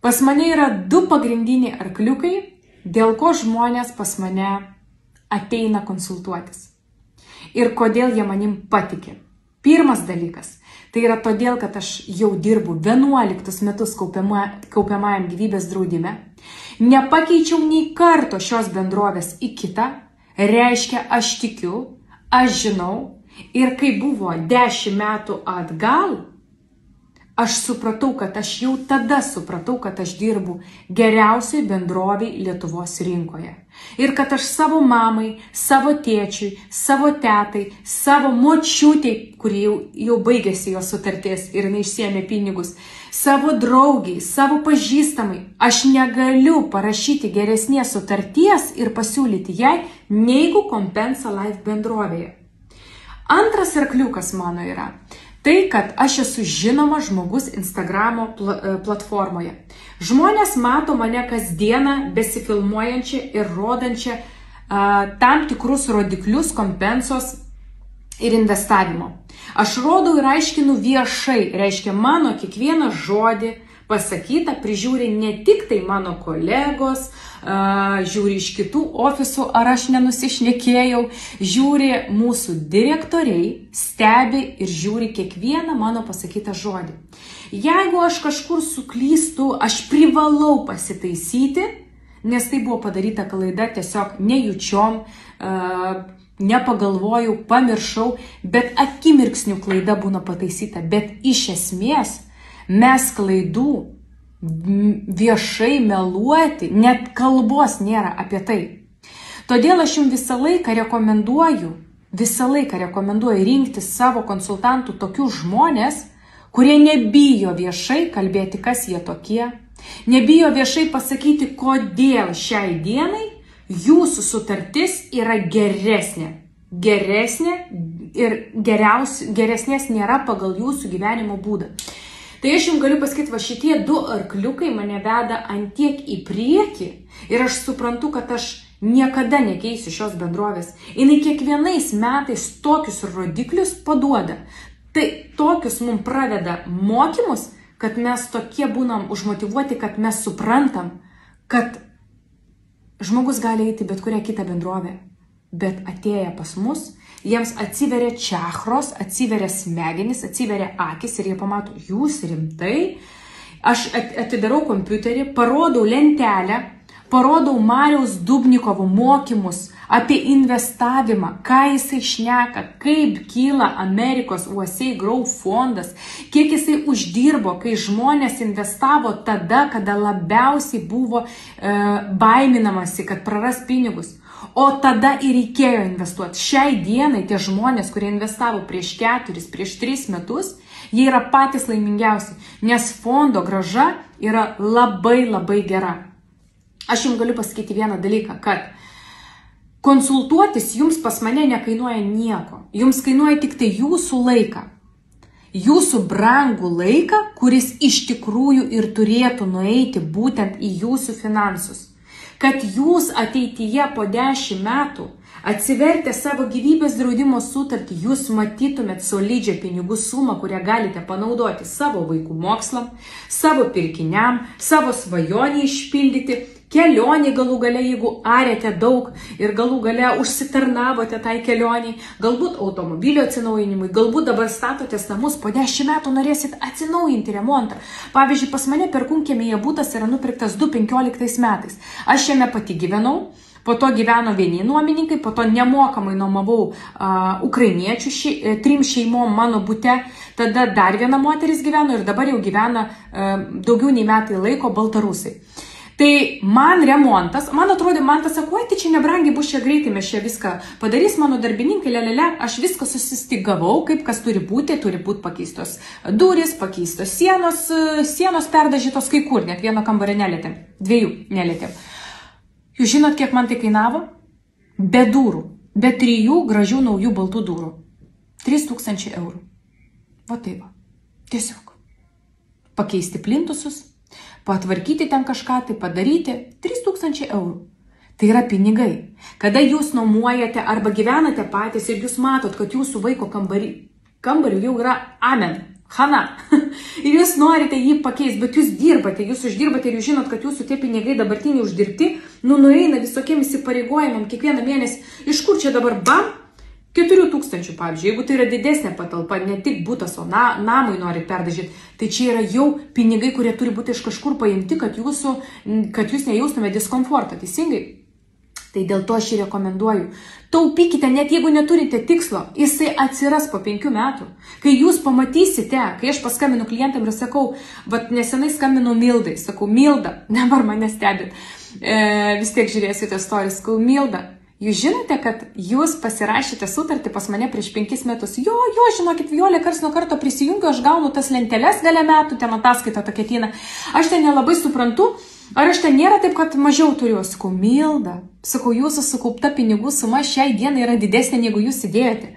Pas mane yra 2 pagrindiniai arkliukai, dėl ko žmonės pas mane ateina konsultuotis. Ir kodėl jie manim patikė. Pirmas dalykas, tai yra todėl, kad aš jau dirbu 11 metus kaupiamajam gyvybės draudime, nepakeičiau nei karto šios bendrovės į kitą, reiškia aš tikiu, aš žinau ir kai buvo 10 metų atgal, aš supratau, kad aš jau tada supratau, kad aš dirbu geriausiai bendroviai Lietuvos rinkoje. Ir kad aš savo mamai, savo tėčiui, savo tetai, savo močiutei, kuri jau baigėsi jos sutarties ir jinai išsiėmė pinigus, savo draugiai, savo pažįstamai, aš negaliu parašyti geresnės sutarties ir pasiūlyti jai, neigu Compensa Life bendrovėje. Antras arkliukas mano yra tai, kad aš esu žinomas žmogus Instagramo platformoje. Žmonės mato mane kasdieną besifilmuojančią ir rodančią tam tikrus rodiklius Compensos ir investavimo. Aš rodau ir aiškinu viešai, reiškia mano kiekvieną žodį pasakytą prižiūri ne tik tai mano kolegos, žiūri iš kitų ofisų, ar aš nenusišnekėjau, žiūri mūsų direktoriai, stebi ir žiūri kiekvieną mano pasakytą žodį. Jeigu aš kažkur suklystu, aš privalau pasitaisyti, nes tai buvo padaryta klaida tiesiog nejučiom, nepagalvojau, pamiršau, bet akimirksnių klaida būna pataisyta, bet iš esmės mes klaidų viešai meluoti, net kalbos nėra apie tai. Todėl aš jums visą laiką rekomenduoju rinkti savo konsultantų tokius žmonės, kurie nebijo viešai kalbėti, kas jie tokie, nebijo viešai pasakyti, kodėl šiai dienai jūsų sutartis yra geresnė ir geresnės nėra pagal jūsų gyvenimo būdą. Tai aš jums galiu pasakyti, va šitie 2 arkliukai mane veda ant tiek į priekį ir aš suprantu, kad aš niekada nekeisiu šios bendrovės. Jinai kiekvienais metais tokius rodiklius paduoda. Tai tokius mums praveda mokymus, kad mes tokie būnam užmotyvuoti, kad mes suprantam, kad žmogus gali eiti bet kurią kitą bendrovę. Bet atėję pas mus, jiems atsiveria čakros, atsiveria smegenys, atsiveria akis ir jie pamato, jūs rimtai. Aš atidarau kompiuterį, parodau lentelę, parodau Mariaus Dubnikovo mokymus apie investavimą, ką jisai šneka, kaip kyla Amerikos USA Grow fondas, kiek jisai uždirbo, kai žmonės investavo tada, kada labiausiai buvo baiminamasi, kad praras pinigus. O tada ir reikėjo investuoti. Šiai dienai tie žmonės, kurie investavo prieš 4, prieš 3 metus, jie yra patys laimingiausi, nes fondo grąža yra labai gera. Aš jums galiu pasakyti vieną dalyką, kad konsultuotis jums pas mane nekainuoja nieko. Jums kainuoja tik tai jūsų laiką. Jūsų brangų laiką, kuris iš tikrųjų ir turėtų nueiti būtent į jūsų finansus. Kad jūs ateityje po 10 metų atsivertę savo gyvybės draudimo sutartį, jūs matytumėt solidžią pinigų sumą, kurią galite panaudoti savo vaikų mokslam, savo pirkiniam, savo svajonį išpildyti, kelionį galų gale, jeigu arėte daug ir galų gale užsitarnavote tai kelioniai, galbūt automobilio atsinaujinimui, galbūt dabar statotės namus, po 10 metų norėsit atsinaujinti remontą. Pavyzdžiui, pas mane Perkūnkiemyje butas yra nupirktas 2015 metais. Aš jame pati gyvenau, po to gyveno vieni nuomininkai, po to nemokamai nuomavau ukrainiečių 3 šeimom mano bute, tada dar viena moteris gyveno ir dabar jau gyvena daugiau nei metai laiko baltarusai. Tai man remontas, man atrodė, man tas sako, tai čia nebrangiai bus, čia greitai mes čia viską padarys, mano darbininkai, aš viską susistigavau, kaip kas turi būti pakeistos durys, pakeistos sienos perdažytos kai kur, net vieno kambario nelietėm, 2 nelietėm. Jūs žinot, kiek man tai kainavo? Be durų, be 3 gražių naujų baltų durų. 3000 eurų. Va taip va. Tiesiog. Pakeisti plintusus, patvarkyti ten kažką, tai padaryti 3000 eurų. Tai yra pinigai. Kada jūs nuomojate arba gyvenate patys ir jūs matot, kad jūsų vaiko kambarių jau yra amen. Hana. Ir jūs norite jį pakeisti, bet jūs dirbate, jūs uždirbate ir jūs žinot, kad jūsų tie pinigai dabartiniai uždirbti, nueina visokiems įpareigojimam kiekvieną mėnesį. Iš kur čia dabar bam? 4000, pavyzdžiui, jeigu tai yra didesnė patalpa, ne tik butas, o namui nori perdažyti, tai čia yra jau pinigai, kurie turi būti iš kažkur paimti, kad jūs nejaustumėte diskomfortą, teisingai? Tai dėl to aš jį rekomenduoju. Taupykite, net jeigu neturite tikslo, jisai atsiras po 5 metų. Kai jūs pamatysite, kai aš paskambinu klientam ir sakau, nesenai skambinu Mildai, sakau, Milda, dabar mane stebit, vis tiek žiūrėsite stories, sakau, Milda, jūs žinote, kad jūs pasirašėte sutartį pas mane prieš 5 metus. Jo, žinokit, Violė, karts nuo karto prisijungiu, aš gaunu tas lenteles gale metų, ten ataskaita tokia ateina. Aš ten nelabai suprantu, ar aš ten nėra taip, kad mažiau turiu. Sakau, Milda, sakau, jūsų sukaupta pinigų suma šiai dienai yra didesnė, negu jūs įdėjote.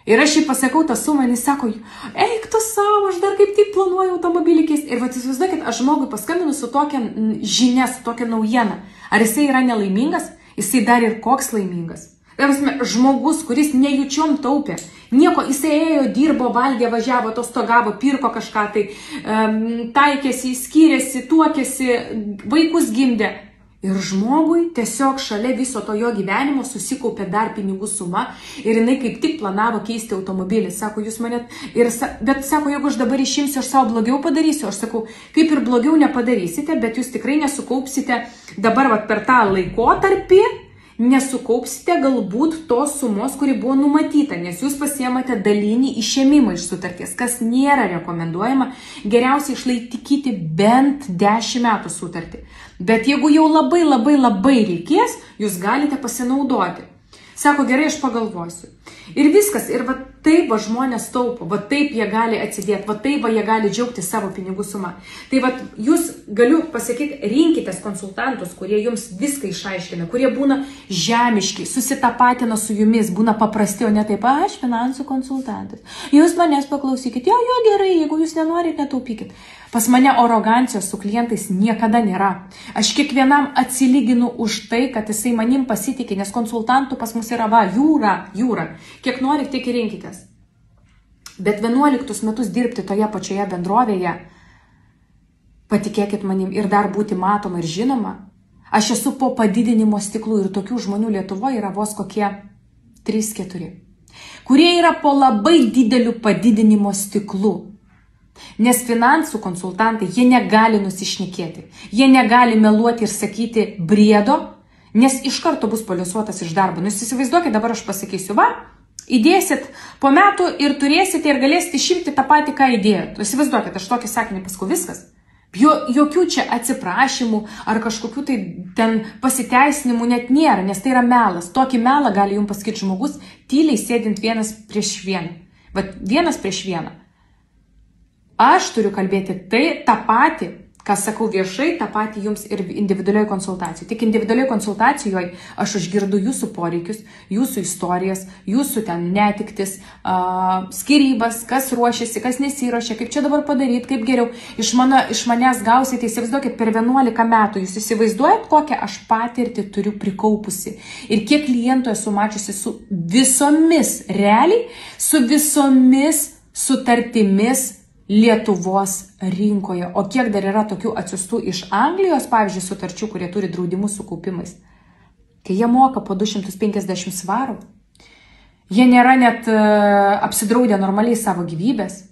Ir aš jį pasakau tą sumą, jis sako, eik tu savo, aš dar kaip tik planuoju automobilį keisti. Ir įsivaizduokit, aš žmogui paskambinu su tokia žinia, su tokia naujiena. Ar jisai yra nelaimingas? Jisai dar ir koks laimingas. Žmogus, kuris nejučiom taupė, nieko, jisai ėjo, dirbo, valgė, važiavo, atostogavo, pirko kažką, tai taikėsi, skyrėsi, tuokėsi, vaikus gimdė. Ir žmogui tiesiog šalia viso to jo gyvenimo susikaupė dar pinigų suma ir jinai kaip tik planavo keisti automobilį. Sako, jūs mane... Bet sako, jeigu aš dabar išimsiu, aš savo blogiau padarysiu. Aš sakau, kaip ir blogiau nepadarysite, bet jūs tikrai nesukaupsite dabar per tą laikotarpį, nesukaupsite galbūt tos sumos, kuri buvo numatyta, nes jūs pasiemate dalinį išėmimą iš sutarties, kas nėra rekomenduojama, geriausiai išlaikyti bent 10 metų sutartį. Bet jeigu jau labai reikės, jūs galite pasinaudoti. Sako, gerai, aš pagalvosiu. Ir viskas, ir taip žmonės taupo, taip jie gali atsidėti, taip jie gali džiaugti savo pinigų sumą. Tai jūs, galiu pasakyti, rinkitės konsultantus, kurie jums viską išaiškina, kurie būna žemiški, susitapatina su jumis, būna paprasti, o ne taip, aš finansų konsultantas. Jūs manęs paklausykit, jo, gerai, jeigu jūs nenorite, netaupykit. Pas mane arogancijos su klientais niekada nėra. Aš kiekvienam atsilyginu už tai, kad jisai manim pasitikė, nes konsultantų pas mus yra jūra. Kiek norit, tiek ir rinkitės. Bet 11 metus dirbti toje pačioje bendrovėje, patikėkit manim, ir dar būti matoma ir žinoma. Aš esu po padidinimo stiklų ir tokių žmonių Lietuvoje yra vos kokie 3-4, kurie yra po labai dideliu padidinimo stiklu. Nes finansų konsultantai, jie negali nusišnekėti, jie negali meluoti ir sakyti briedo, nes iš karto bus poliuotas iš darbo. Jūs įsivaizduokit, dabar aš pasakysiu, įdėsit po metų ir turėsite ir galėsite išimti tą patį, ką įdėjot. Įsivaizduokit, aš tokį sakinį paskui viskas. Jokių čia atsiprašymų ar kažkokių tai ten pasiteisinimų net nėra, nes tai yra melas. Tokį melą gali jums pasakyti žmogus, tyliai sėdint vienas prieš vieną. Aš turiu kalbėti tą patį, ką sakau viešai, tą patį jums ir individualioje konsultacijoje. Tik individualioje konsultacijoje aš išgirdu jūsų poreikius, jūsų istorijas, jūsų ten netiktis, skyrybas, kas ruošiasi, kas nesiruošia, kaip čia dabar padaryti, kaip geriau. Iš manęs gausite, įsivaizduokit, per 11 metų. Jūs įsivaizduojat, kokią aš patirtį turiu prikaupusi. Ir kiek klientų esu mačiusi su visomis, realiai, su visomis sutartimis Lietuvos rinkoje. O kiek dar yra tokių atsiųstų iš Anglijos, pavyzdžiui, sutarčių, kurie turi draudimus su kaupimais. Kai jie moka po 250 svarų, jie nėra net apsidraudę normaliai savo gyvybės.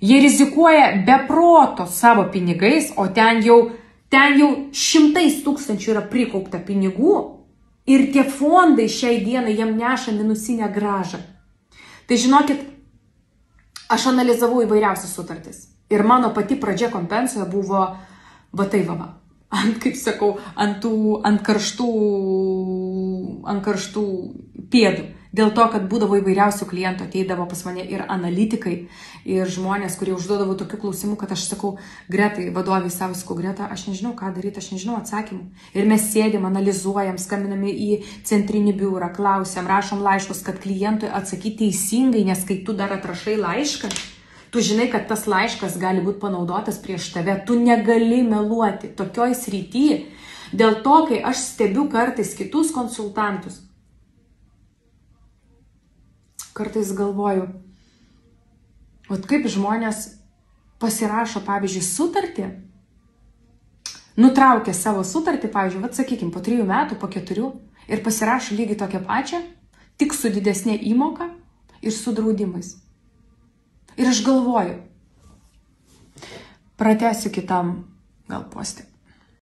Jie rizikuoja be proto savo pinigais, o ten jau 100 tūkstančių yra prikaupta pinigų ir tie fondai šiai dienai jam neša minusinę grąžą. Tai žinokit, aš analizavau įvairiausias sutartis. Ir mano pati pradžia kompensoje buvo kaip sakau, ant karštų pėdų. Dėl to, kad būdavo įvairiausių klientų, ateidavo pas mane ir analitikai, ir žmonės, kurie užduodavo tokių klausimų, kad aš sakau, Gretai, vadovai savo, sakau, Greta, aš nežinau, ką daryti, aš nežinau atsakymų. Ir mes sėdėm, analizuojam, skambiname į centrinį biurą, klausiam, rašom laiškus, kad klientui atsakyti teisingai, nes kai tu dar atrašai laišką, tu žinai, kad tas laiškas gali būti panaudotas prieš tave, tu negali meluoti tokioj srity. Dėl to, kai aš stebiu kartais kitus konsultantus, kartais galvoju, Vat kaip žmonės pasirašo, pavyzdžiui, sutartį, nutraukia savo sutartį, pavyzdžiui, vat sakykim, po 3 metų, po 4 ir pasirašo lygiai tokią pačią, tik su didesnė įmoka ir su draudimais. Ir aš galvoju, pratęsiu kitam gal poste.